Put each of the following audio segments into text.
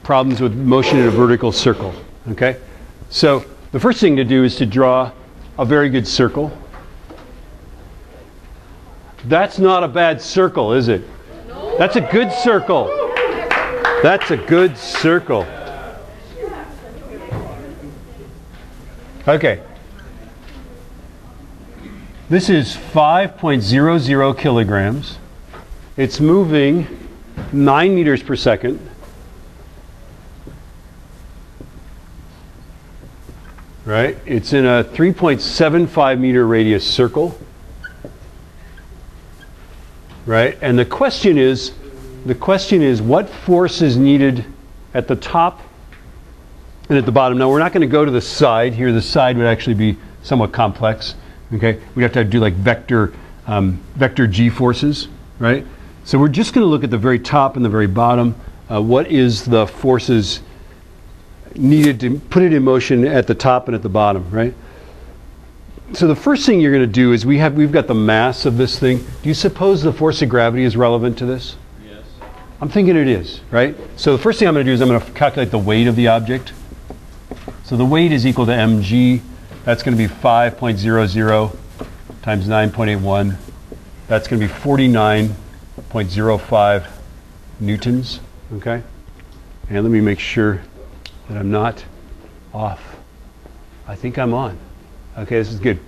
problems with motion in a vertical circle. Okay? So the first thing to do is to draw a very good circle. That's not a bad circle, is it? That's a good circle. That's a good circle. Okay. This is 5.00 kilograms. It's moving 9 meters per second. Right? It's in a 3.75 meter radius circle. Right? And the question is what force is needed at the top and at the bottom. Now we're not going to go to the side here. The side would actually be somewhat complex. Okay? We'd have to do like vector G forces, right? So we're just going to look at the very top and the very bottom. What is the forces needed to put it in motion at the top and at the bottom, right? So the first thing you're going to do is we've got the mass of this thing. Do you suppose the force of gravity is relevant to this? Yes. I'm thinking it is, right? So the first thing I'm going to do is I'm going to calculate the weight of the object. So the weight is equal to mg. That's going to be 5.00 times 9.81. That's going to be 49.05 newtons, okay? And let me make sure that I'm not off. I think I'm on. Okay, this is good.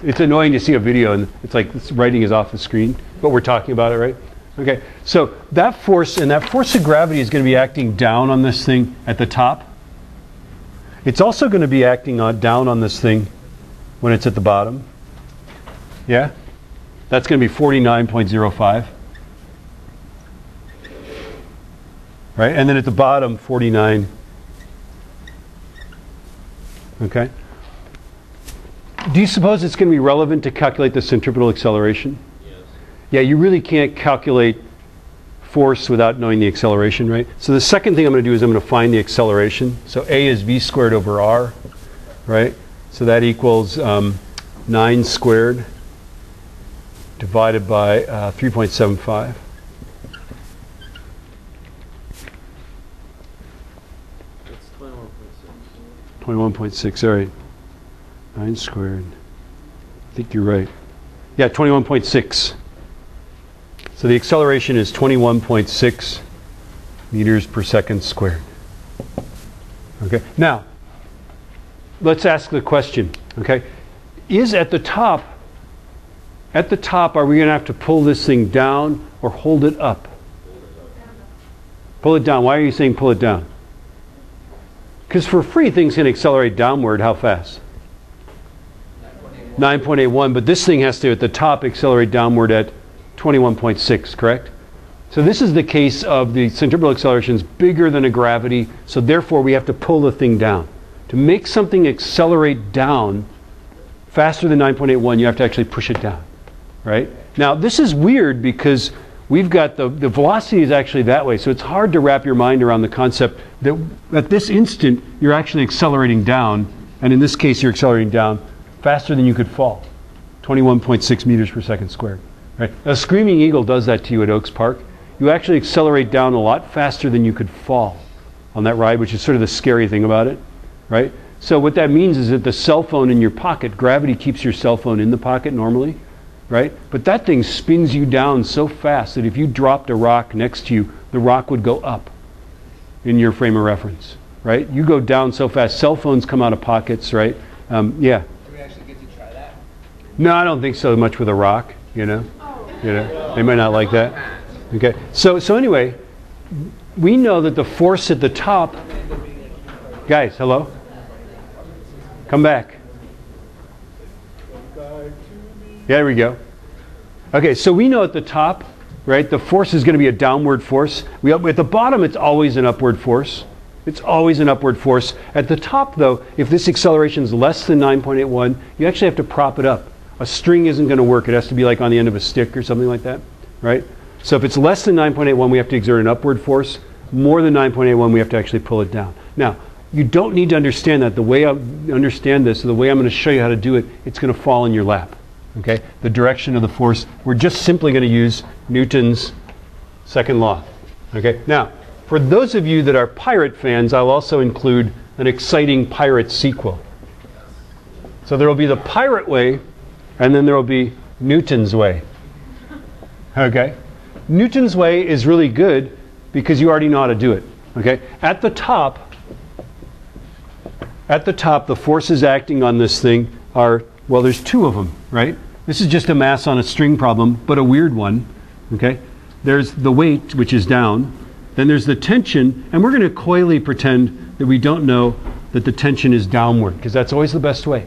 It's annoying to see a video and it's like this writing is off the screen, but we're talking about it, right? Okay, so that force of gravity is going to be acting down on this thing at the top. It's also going to be acting down on this thing when it's at the bottom. Yeah? That's going to be 49.05. Right? And then at the bottom, 49. Okay? Do you suppose it's going to be relevant to calculate the centripetal acceleration? Yes. Yeah, you really can't calculate force without knowing the acceleration, right? So the second thing I'm going to do is I'm going to find the acceleration. So A is v squared over r, right? So that equals 9 squared divided by 3.75. It's 21.6. 21.6, all right. 9 squared. I think you're right. Yeah, 21.6. So the acceleration is 21.6 meters per second squared. Okay. Now, let's ask the question. Okay. Is at the top, are we going to have to pull this thing down or hold it up? Pull it down. Why are you saying pull it down? Because for free, things can accelerate downward. How fast? 9.81, but this thing has to, at the top, accelerate downward at 21.6, correct? So this is the case of the centripetal acceleration is bigger than a gravity, so therefore we have to pull the thing down. To make something accelerate down faster than 9.81, you have to actually push it down, right? Now this is weird because we've got the velocity is actually that way, so it's hard to wrap your mind around the concept that at this instant you're actually accelerating down, and in this case you're accelerating down faster than you could fall, 21.6 meters per second squared. Right? A screaming eagle does that to you at Oaks Park. You actually accelerate down a lot faster than you could fall on that ride, which is sort of the scary thing about it, right? So what that means is that the cell phone in your pocket, gravity keeps your cell phone in the pocket normally, right? But that thing spins you down so fast that if you dropped a rock next to you, the rock would go up in your frame of reference, right? You go down so fast. Cell phones come out of pockets, right? Yeah. No, I don't think so much with a rock, you know. They might not like that. Okay. So anyway, we know that the force at the top. Guys, hello. Come back. Yeah, there we go. Okay, so we know at the top, right, the force is going to be a downward force. At the bottom, it's always an upward force. It's always an upward force. At the top, though, if this acceleration is less than 9.81, you actually have to prop it up. A string isn't going to work. It has to be like on the end of a stick or something like that, right? So if it's less than 9.81, we have to exert an upward force. More than 9.81, we have to actually pull it down. Now, you don't need to understand that. The way I understand this, the way I'm going to show you how to do it, it's going to fall in your lap, okay? The direction of the force. We're just simply going to use Newton's second law, okay? Now, For those of you that are pirate fans, I'll also include an exciting pirate sequel. So there will be the pirate way, and then there will be Newton's way. Okay? Newton's way is really good because you already know how to do it. Okay? At the top, the forces acting on this thing are, well, there's two of them, right? This is just a mass on a string problem, but a weird one. Okay? There's the weight, which is down. Then there's the tension, and we're going to coyly pretend that we don't know that the tension is downward, because that's always the best way.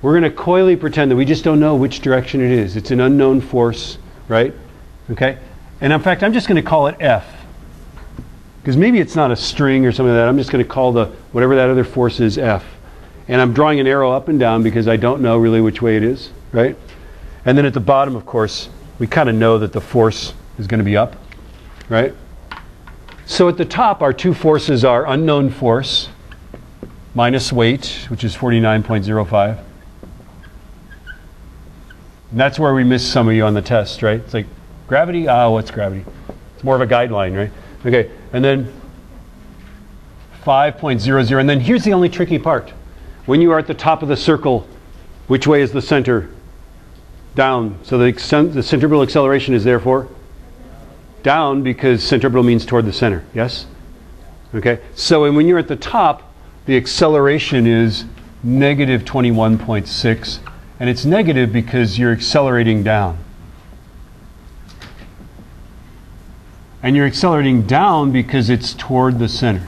We're going to coyly pretend that we just don't know which direction it is. It's an unknown force, right? Okay? And in fact, I'm just going to call it F. Because maybe it's not a string or something like that. I'm just going to call the whatever that other force is F. And I'm drawing an arrow up and down because I don't know really which way it is, right? And then at the bottom, of course, we kind of know that the force is going to be up, right? So at the top, our two forces are unknown force minus weight, which is 49.05. And that's where we miss some of you on the test, right? It's like, gravity? Ah, what's gravity? It's more of a guideline, right? Okay, and then 5.00. And then here's the only tricky part. When you are at the top of the circle, which way is the center? Down. So the centripetal acceleration is therefore down, because centripetal means toward the center. Yes? Okay, so when you're at the top, the acceleration is negative 21.6. And it's negative because you're accelerating down. And you're accelerating down because it's toward the center.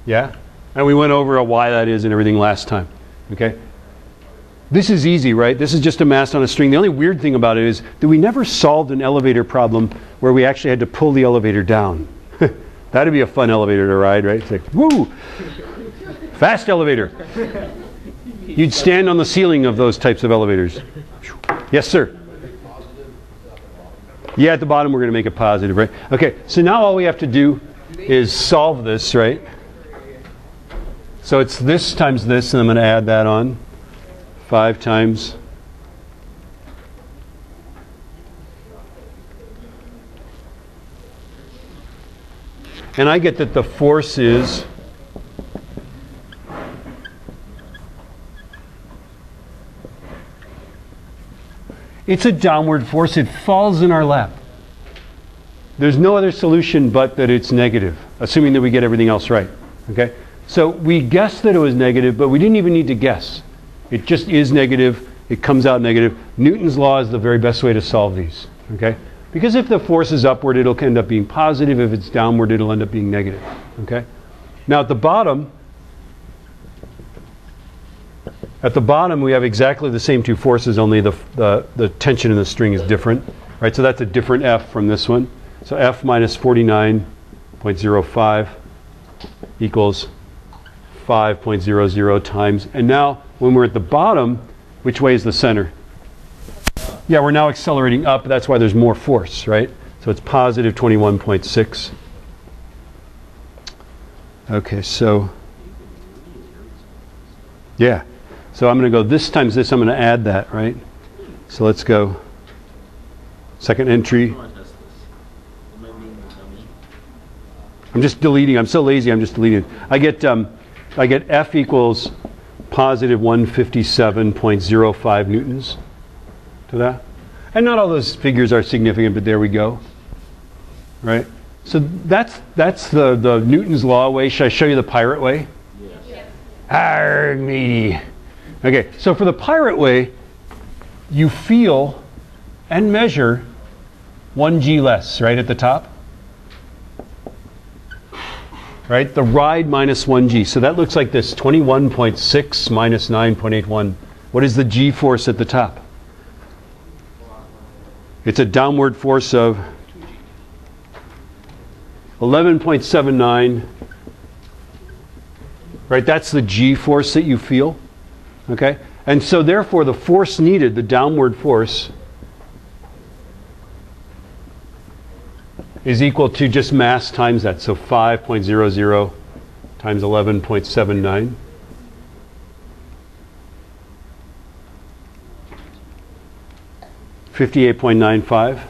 Yeah? And we went over why that is and everything last time. Okay? This is easy, right? This is just a mass on a string. The only weird thing about it is that we never solved an elevator problem where we actually had to pull the elevator down. That'd be a fun elevator to ride, right? It's like, woo! Fast elevator. You'd stand on the ceiling of those types of elevators. Yes, sir? Yeah, at the bottom we're going to make it positive, right? Okay, so now all we have to do is solve this, right? So it's this times this, and I'm going to add that on. 5 times. And I get that the force is it's a downward force. It falls in our lap. There's no other solution but that it's negative, assuming that we get everything else right. Okay? So we guessed that it was negative, but we didn't even need to guess. It just is negative. It comes out negative. Newton's law is the very best way to solve these. Okay? Because if the force is upward, it'll end up being positive. If it's downward, it'll end up being negative. Okay? Now at the bottom, we have exactly the same two forces, only the tension in the string is different. Right? So that's a different F from this one. So F minus 49.05 equals 5.00 times. And now, when we're at the bottom, which way is the center? Yeah, we're now accelerating up. That's why there's more force, right? So it's positive 21.6. Okay, so yeah. So I'm going to go this times this. I'm going to add that, right? So let's go. Second entry. I'm just deleting. I'm so lazy. I'm just deleting. I get F equals positive 157.05 newtons to that. And not all those figures are significant, but there we go. Right? So that's the Newton's law way. Should I show you the pirate way? Yes. Arrgh, matey. Okay, so for the pirate way, you feel and measure 1 g less, right, at the top. Right? The ride minus 1 g. So that looks like this, 21.6 minus 9.81. What is the g force at the top? It's a downward force of 11.79. Right? That's the g force that you feel. Okay? And so therefore the force needed, the downward force, is equal to just mass times that. So 5.00 times 11.79. $58.95.